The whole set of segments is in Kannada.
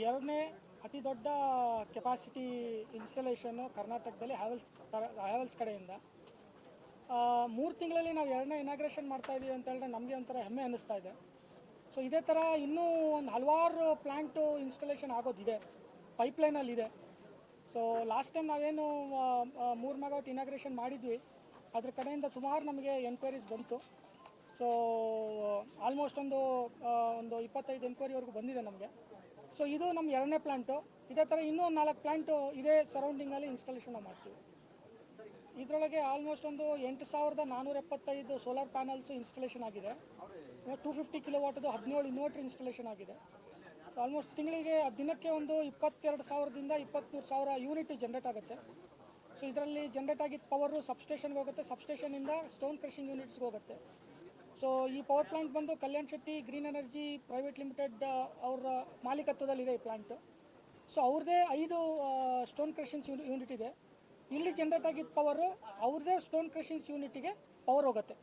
ಎರಡನೇ ಅತಿ ದೊಡ್ಡ ಕೆಪಾಸಿಟಿ ಇನ್ಸ್ಟಾಲೇಷನ್ನು ಕರ್ನಾಟಕದಲ್ಲಿ ಹ್ಯಾವೆಲ್ಸ್ ಕಡೆಯಿಂದ 3 ತಿಂಗಳಲ್ಲಿ ನಾವು ಎರಡನೇ ಇನಾಗ್ರೇಷನ್ ಮಾಡ್ತಾ ಇದ್ದೀವಿ ಅಂತ ಹೇಳಿದ್ರೆ ನಮಗೆ ಒಂಥರ ಹೆಮ್ಮೆ ಅನ್ನಿಸ್ತಾ ಇದೆ. ಸೊ ಇದೇ ಥರ ಇನ್ನೂ ಒಂದು ಹಲವಾರು ಪ್ಲ್ಯಾಂಟು ಇನ್ಸ್ಟಾಲೇಷನ್ ಆಗೋದಿದೆ, ಪೈಪ್ಲೈನಲ್ಲಿದೆ. ಸೊ ಲಾಸ್ಟ್ ಟೈಮ್ ನಾವೇನು 3 ಮೆಗಾವಾಟ್ ಇನಾಗ್ರೇಷನ್ ಮಾಡಿದ್ವಿ, ಅದ್ರ ಕಡೆಯಿಂದ ಸುಮಾರು ನಮಗೆ ಎನ್ಕ್ವೈರೀಸ್ ಬಂತು. ಸೊ ಆಲ್ಮೋಸ್ಟ್ ಒಂದು 25 ಎನ್ಕ್ವೈರಿವರೆಗೂ ಬಂದಿದೆ ನಮಗೆ. ಸೊ ಇದು ನಮ್ಮ ಎರಡನೇ ಪ್ಲ್ಯಾಂಟು. ಇದೇ ಥರ ಇನ್ನೂ 4 ಪ್ಲ್ಯಾಂಟು ಇದೇ ಸರೌಂಡಿಂಗಲ್ಲಿ ಇನ್ಸ್ಟಾಲೇಷನ್ ಮಾಡ್ತೀವಿ. ಇದರೊಳಗೆ ಆಲ್ಮೋಸ್ಟ್ ಒಂದು 8,475 ಸೋಲಾರ್ ಪ್ಯಾನಲ್ಸು ಇನ್ಸ್ಟಾಲೇಷನ್ ಆಗಿದೆ. 250 ಕಿಲೋವಾಟ್ದು 17 ಇನ್ವರ್ಟರ್ ಇನ್ಸ್ಟಾಲೇಷನ್ ಆಗಿದೆ. ಸೊ ಆಲ್ಮೋಸ್ಟ್ ದಿನಕ್ಕೆ ಒಂದು 22,000ದಿಂದ 23,000 ಯೂನಿಟ್ ಜನ್ರೇಟ್ ಆಗುತ್ತೆ. ಸೊ ಇದರಲ್ಲಿ ಜನ್ರೇಟ್ ಆಗಿದ್ದ ಪವರು ಸಬ್ಸ್ಟೇಷನ್ಗೆ ಹೋಗುತ್ತೆ, ಸಬ್ಸ್ಟೇಷನಿಂದ ಸ್ಟೋನ್ ಕ್ರಷಿಂಗ್ ಯೂನಿಟ್ಸ್ಗೆ ಹೋಗುತ್ತೆ. ಸೊ ಈ ಪವರ್ ಪ್ಲಾಂಟ್ ಬಂದು Kalyan Shetty green energy private limited ಅವರ ಮಾಲೀಕತ್ವದಲ್ಲಿದೆ ಈ ಪ್ಲಾಂಟು. ಸೊ ಅವ್ರದ್ದೇ 5 ಸ್ಟೋನ್ ಕ್ರಷಿಂಗ್ಸ್ ಯೂನಿಟ್ ಇದೆ. ಇಲ್ಲಿ ಜನ್ರೇಟ್ ಆಗಿದ್ದ ಪವರು ಅವ್ರದ್ದೇ ಸ್ಟೋನ್ ಕ್ರಷಿಂಗ್ಸ್ ಯೂನಿಟ್ಗೆ ಪವರ್ ಹೋಗುತ್ತೆ.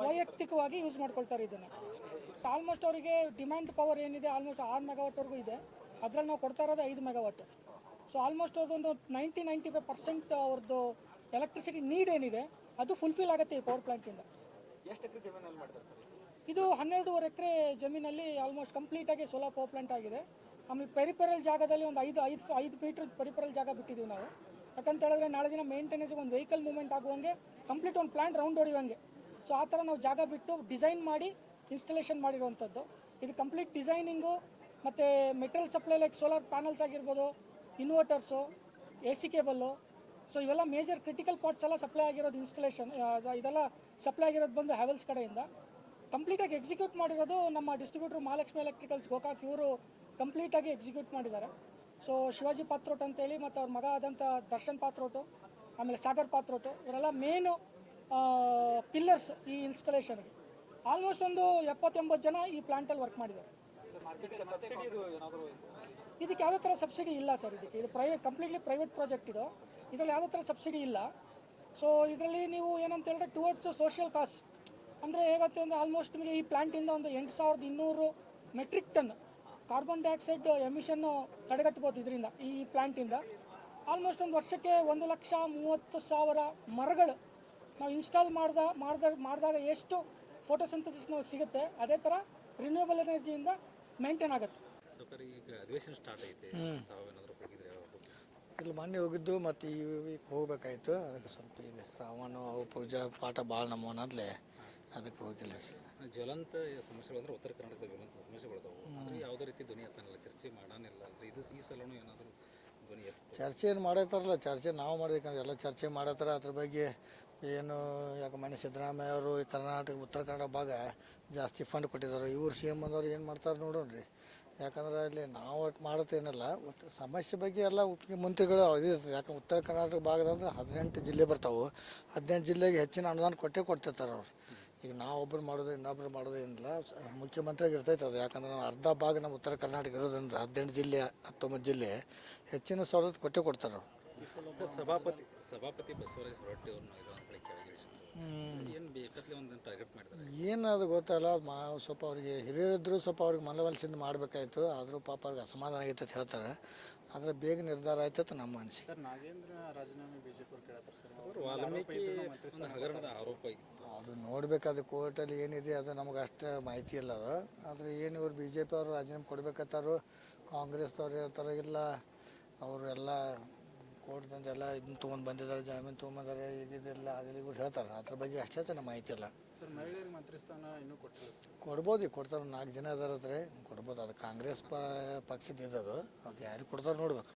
ವೈಯಕ್ತಿಕವಾಗಿ ಯೂಸ್ ಮಾಡ್ಕೊಳ್ತಾರೆ ಇದನ್ನು. ಸೊ ಆಲ್ಮೋಸ್ಟ್ ಅವರಿಗೆ ಡಿಮ್ಯಾಂಡ್ ಪವರ್ ಏನಿದೆ ಆಲ್ಮೋಸ್ಟ್ 6 ಮೆಗಾವಾಟ್ವರೆಗೂ ಇದೆ. ಅದರಲ್ಲಿ ನಾವು ಕೊಡ್ತಾ ಇರೋದು 5 ಮೆಗಾವಾಟ್. ಸೊ ಆಲ್ಮೋಸ್ಟ್ ಅವ್ರದ್ದೊಂದು 90-95% ಅವ್ರದ್ದು ಎಲೆಕ್ಟ್ರಿಸಿಟಿ ನೀಡ್ ಏನಿದೆ ಅದು ಫುಲ್ಫಿಲ್ ಆಗುತ್ತೆ ಈ ಪವರ್ ಪ್ಲಾಂಟಿಂದ. ಇದು 12.5 ಎಕರೆ ಜಮೀನಲ್ಲಿ ಆಲ್ಮೋಸ್ಟ್ ಕಂಪ್ಲೀಟಾಗಿ ಸೋಲಾರ್ ಪವರ್ ಪ್ಲಾಂಟ್ ಆಗಿದೆ. ಆಮೇಲೆ ಪೆರಿಪೆರಲ್ ಜಾಗದಲ್ಲಿ ಒಂದು 5 ಮೀಟರ್ ಪೆರಿಪೆರಲ್ ಜಾಗ ಬಿಟ್ಟಿದ್ದೀವಿ ನಾವು. ಯಾಕಂತ ಹೇಳಿದ್ರೆ ನಾಳೆ ದಿನ ಮೇಂಟೆನೆನ್ಸ್ಗೆ ಒಂದು ವೆಹಿಕಲ್ ಮೂವ್ಮೆಂಟ್ ಆಗುವಂಗೆ, ಕಂಪ್ಲೀಟ್ ಒಂದು ಪ್ಲಾಂಟ್ ರೌಂಡ್ ಹೊಡೆಯುವಂಗೆ. ಸೊ ಆ ಥರ ನಾವು ಜಾಗ ಬಿಟ್ಟು ಡಿಸೈನ್ ಮಾಡಿ ಇನ್ಸ್ಟಾಲೇಷನ್ ಮಾಡಿರುವಂಥದ್ದು. ಇದು ಕಂಪ್ಲೀಟ್ ಡಿಸೈನಿಂಗು ಮತ್ತು material supply like solar panels ಆಗಿರ್ಬೋದು, ಇನ್ವರ್ಟರ್ಸು, AC ಕೇಬಲ್ಲು. ಸೊ ಇವೆಲ್ಲ ಮೇಜರ್ ಕ್ರಿಟಿಕಲ್ ಪಾರ್ಟ್ಸ್ ಎಲ್ಲ ಸಪ್ಲೈ ಆಗಿರೋದು ಇನ್ಸ್ಟಾಲೇಷನ್. ಇದೆಲ್ಲ ಸಪ್ಲೈ ಆಗಿರೋದು ಬಂದು ಹ್ಯಾವೆಲ್ಸ್ ಕಡೆಯಿಂದ. ಕಂಪ್ಲೀಟಾಗಿ ಎಕ್ಸಿಕ್ಯೂಟ್ ಮಾಡಿರೋದು ನಮ್ಮ ಡಿಸ್ಟ್ರಿಬ್ಯೂಟರ್ ಮಹಾಲಕ್ಷ್ಮಿ ಎಲೆಕ್ಟ್ರಿಕಲ್ಸ್ ಗೋಕಾಕ್. ಇವರು ಕಂಪ್ಲೀಟಾಗಿ ಎಕ್ಸಿಕ್ಯೂಟ್ ಮಾಡಿದ್ದಾರೆ. ಸೊ ಶಿವಾಜಿ ಪಾತ್ರೋಟ್ ಅಂತೇಳಿ ಮತ್ತು ಅವ್ರ ಮಗ ಆದಂಥ ದರ್ಶನ್ ಪಾತ್ರೋಟು, ಆಮೇಲೆ ಸಾಗರ್ ಪಾತ್ರೋಟು, ಇವರೆಲ್ಲ ಮೇನು ಪಿಲ್ಲರ್ಸ್ ಈ ಇನ್ಸ್ಟಾಲೇಷನ್ಗೆ. ಆಲ್ಮೋಸ್ಟ್ ಒಂದು 70-80 ಜನ ಈ ಪ್ಲಾಂಟಲ್ಲಿ ವರ್ಕ್ ಮಾಡಿದ್ದಾರೆ. ಇದಕ್ಕೆ ಯಾವುದೇ ಥರ ಸಬ್ಸಿಡಿ ಇಲ್ಲ ಸರ್. ಇದು ಕಂಪ್ಲೀಟ್ಲಿ ಪ್ರೈವೇಟ್ ಪ್ರಾಜೆಕ್ಟ್ ಇದು. ಇದರಲ್ಲಿ ಯಾವುದೇ ಥರ ಸಬ್ಸಿಡಿ ಇಲ್ಲ. ಸೊ ಇದರಲ್ಲಿ ನೀವು ಏನಂತ ಹೇಳಿದ್ರೆ ಟುವರ್ಡ್ಸ್ ಸೋಷಿಯಲ್ ಕಾಸ್ ಅಂದರೆ ಹೇಗತ್ತೆ ಅಂದರೆ ಆಲ್ಮೋಸ್ಟ್ ನಿಮಗೆ ಈ ಪ್ಲಾಂಟಿಂದ ಒಂದು 8,200 metric ton carbon dioxide emission ತಡೆಗಟ್ಟಬೋದು ಇದರಿಂದ, ಈ ಪ್ಲಾಂಟಿಂದ. ಆಲ್ಮೋಸ್ಟ್ ಒಂದು ವರ್ಷಕ್ಕೆ 1,30,000 ಮರಗಳು ನಾವು ಇನ್ಸ್ಟಾಲ್ ಮಾಡಿದಾಗ ಎಷ್ಟು ಫೋಟೋಸಿಂಥಸಿಸ್ ನಮಗೆ ಸಿಗುತ್ತೆ, ಅದೇ ಥರ ರಿನ್ಯೂವಬಲ್ ಎನರ್ಜಿಯಿಂದ ಮೇಂಟೈನ್ ಆಗುತ್ತೆ. ಇಲ್ಲಿ ಮೊನ್ನೆ ಹೋಗಿದ್ದು ಮತ್ತು ಈ ವೀಕ್ ಹೋಗ್ಬೇಕಾಯ್ತು. ಅದಕ್ಕೆ ಸ್ವಲ್ಪ ಈಗ ಶ್ರಾವಣ ಅವು ಪೂಜಾ ಪಾಠ ಭಾಳ ನಮ್ಮವನದ್ಲೆ ಅದಕ್ಕೆ ಹೋಗಿಲ್ಲ ಸರ್. ಜ್ವಲಂತ ಸಮಸ್ಯೆಗಳು ಅಂದರೆ ಉತ್ತರ ಕರ್ನಾಟಕದ ಜ್ವಲಂತ ಸಮಸ್ಯೆಗಳು ಯಾವುದೇ ರೀತಿ ಧ್ವನಿ ಎತ್ತಾನಿಲ್ಲ, ಚರ್ಚೆ ಮಾಡೋನಿಲ್ಲ ಅಂದರೆ ಇದು ಈ ಸಲನೂ ಏನಾದರೂ ಧ್ವನಿ ಚರ್ಚೆ ಏನು ಮಾಡತ್ತಾರಲ್ಲ, ಚರ್ಚೆ ನಾವು ಮಾಡಬೇಕಂದ್ರೆ ಎಲ್ಲ ಚರ್ಚೆ ಮಾಡತ್ತಾರ. ಅದ್ರ ಬಗ್ಗೆ ಏನು ಯಾಕೆ ಮನೆ ಸಿದ್ದರಾಮಯ್ಯ ಅವರು ಈ ಕರ್ನಾಟಕ ಉತ್ತರ ಕನ್ನಡ ಭಾಗ ಜಾಸ್ತಿ ಫಂಡ್ ಕೊಟ್ಟಿದ್ದಾರೆ. ಇವ್ರು CM ಬಂದವ್ರು ಏನು ಮಾಡ್ತಾರೆ ನೋಡೋಣ್ರಿ. ಯಾಕಂದ್ರೆ ಇಲ್ಲಿ ನಾವು ಮಾಡೋದೇನಿಲ್ಲ, ಸಮಸ್ಯೆ ಬಗ್ಗೆ ಎಲ್ಲ ಮುಖ್ಯಮಂತ್ರಿಗಳು ಇದಿರ್ತದೆ. ಯಾಕಂದ್ರೆ ಉತ್ತರ ಕರ್ನಾಟಕ ಭಾಗದಂದ್ರೆ 18 ಜಿಲ್ಲೆ ಬರ್ತಾವೆ. 18 ಜಿಲ್ಲೆಗೆ ಹೆಚ್ಚಿನ ಅನುದಾನ ಕೊಟ್ಟಿರ್ತಾರೆ ಅವ್ರು. ಈಗ ನಾವೊಬ್ಬರು ಮಾಡೋದು ಇನ್ನೊಬ್ರು ಮಾಡೋದು ಏನಿಲ್ಲ, ಮುಖ್ಯಮಂತ್ರಿಗೆ ಇರ್ತೈತೆ ಅದು. ಯಾಕಂದ್ರೆ ನಾವು ಅರ್ಧ ಭಾಗ ನಮ್ಮ ಉತ್ತರ ಕರ್ನಾಟಕ ಇರೋದ್ರಿಂದ 18 ಜಿಲ್ಲೆ 19 ಜಿಲ್ಲೆ ಹೆಚ್ಚಿನ ಸವಲತ್ತು ಕೊಡ್ತಾರೆ ಅವ್ರು. ಸಭಾಪತಿ ಬಸವರಾಜ ಹೊರಟ್ಟಿ ಅವ್ರನ್ನ ಏನು ಅದು ಗೊತ್ತಲ್ಲ. ಸ್ವಲ್ಪ ಅವ್ರಿಗೆ ಹಿರಿಯರಿದ್ರು ಸ್ವಲ್ಪ ಅವ್ರಿಗೆ ಮನವೊಲಿಸಿಂದ ಮಾಡಬೇಕಾಯ್ತು. ಆದರೂ ಪಾಪ ಅವ್ರಿಗೆ ಅಸಮಾಧಾನ ಆಗೈತೆ ಅಂತ ಹೇಳ್ತಾರೆ. ಆದರೆ ಬೇಗ ನಿರ್ಧಾರ ಆಯ್ತಂತ ನಮ್ಮ ಅನಿಸಿಕೆ. ನಾಗೇಂದ್ರ ರಾಜೀನಾಮೆ BJP ಆರೋಪ ಅದು ನೋಡಬೇಕಾದ ಕೋರ್ಟಲ್ಲಿ ಏನಿದೆ ಅದು ನಮಗೆ ಅಷ್ಟು ಮಾಹಿತಿ ಇಲ್ಲ ಅದು. ಆದರೆ ಏನು ಇವ್ರು BJP ಅವರು ರಾಜೀನಾಮೆ ಕೊಡ್ಬೇಕಂತಾರು, ಕಾಂಗ್ರೆಸ್ದವ್ರು ಹೇಳ್ತಾರೆ ಇಲ್ಲ ಅವರೆಲ್ಲ ಕೋರ್ಟ್ದಂದೆಲ್ಲ ಇದನ್ನ ತೊಗೊಂಡು ಬಂದಿದ್ದಾರೆ, ಜಾಮೀನು ತೊಗೊಂಬಂದಾರೆ, ಇದಿಲ್ಲ ಅದೆಲ್ಲ ಇವ್ರು ಹೇಳ್ತಾರೆ. ಅದ್ರ ಬಗ್ಗೆ ಅಷ್ಟೇ ಚೆನ್ನಾಗಿ ಮಾಹಿತಿ ಇಲ್ಲ ಸರ್. ಮಹಿಳೆಯರಿಗೆ ಮಂತ್ರಿ ಸ್ಥಾನ ಇನ್ನೂ ಕೊಡ್ತಾರೆ. 4 ಜನ ಇದಾರೆ ಕೊಡ್ಬೋದು. ಅದು ಕಾಂಗ್ರೆಸ್ ಪಕ್ಷದ ಇದ್ದದು, ಅದು ಯಾರಿಗೆ ಕೊಡ್ತಾರೆ ನೋಡ್ಬೇಕು.